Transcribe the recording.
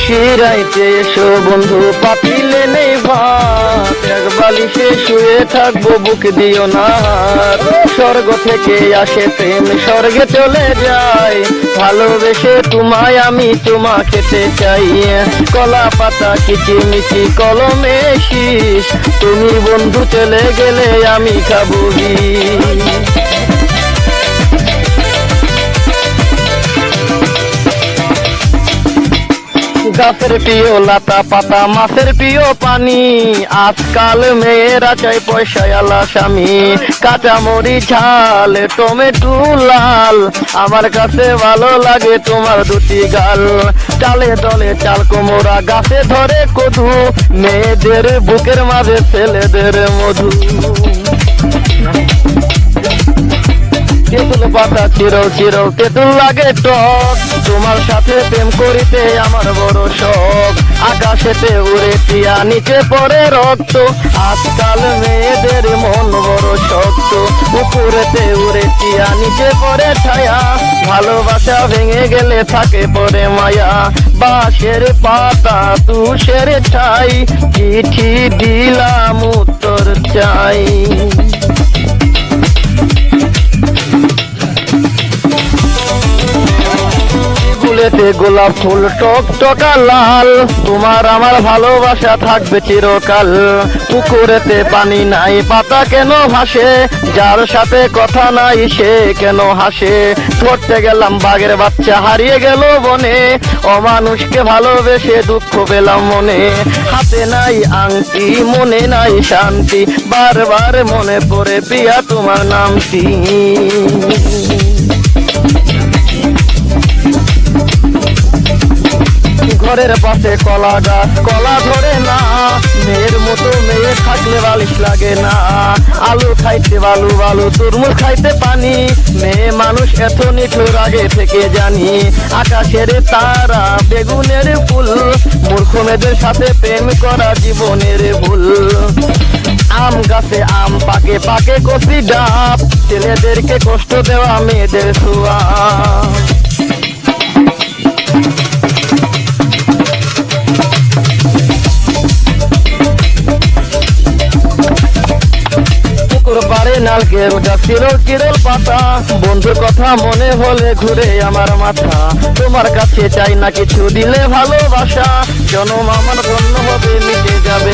নিশিরাইতে এসো বন্ধু পাতিলে নেই ভাত, এক বালিশে শুয়ে থাকবো বুক দিও না হাত। স্বর্গ থেকে আসে প্রেম স্বর্গে চলে যায়, ভালোবেসে তোমায় আমি তোমা খেতে চাই। কলা পাতা কিচিমিচি কলমে শীষ, তুমি বন্ধু চলে গেলে আমি খাবো বিষ। গাছের প্রিয় লতা পাতা মাছের প্রিয় পানি, আজকাল মেয়েরা চাই পয়সায় আলা স্বামী। কাঁচা মরিচ ঝাল টমেটো লাল, আমার কাছে ভালো লাগে তোমার দুটি গাল। চালে দলে চাল কোমরা গাছে ধরে কদু, মেয়েদের বুকের মাঝে ছেলেদের মধু। তেঁতুল পাতা চিরো চিরো তেঁতুল লাগে টক, তোমার সাথে প্রেম করিতে আমার বড় শখ। আকাশেতে উড়ে টিয়া নিচে পড়ে রক্ত, আজকাল মেয়েদের মন বড় শক্ত। উপরেতে উড়ে টিয়া নিচে পড়ে ছায়া, ভালোবাসা ভেঙে গেলে থাকে পড়ে মায়া। বাঁশের পাতা তুষের ছাই, চিঠি দিলাম উত্তর চাই। ফুলেতে গোলাপ ফুল টক টকা লাল, তোমার আমার ভালোবাসা থাকবে চিরকাল। পুকুরেতে পানি নাই পাতা কেন ভাসে, যার সাথে কথা নাই সে কেন হাসে। ধরতে গেলাম বাঘের বাচ্চা হারিয়ে গেল বনে, অমানুষকে ভালোবেসে দুঃখ পেলাম মনে। হাতে নাই আংটি মনে নাই শান্তি, বারবার মনে পড়ে প্রিয়া তোমার নামটি। ঘরের পাশে কলা গাছ কলা ধরে না, মেয়ের মতো মেয়ে থাকলে বালিশ লাগে না। আলু খাইতে বালু বালু তরমুজ খাইতে পানি, মেয়ে মানুষ এত নিঠুর আগে থেকে জানি। আকাশের তারা বেগুনের ফুল, মূর্খ মেয়েদের সাথে প্রেম করা জীবনের ভুল। আম গাছে আম পাকে পাকে কচি ডাব, ছেলেদেরকে কষ্ট দেওয়া মেয়েদের ছোঁয়া। পারে নালকেল গাছ চিরল চিরল পাতা, বন্ধুর কথা মনে হলে ঘুরে আমার মাথা। তোমার কাছে চাই না কিছু দিলে ভালোবাসা, জনম আমার ধন্য হবে মিটে যাবে।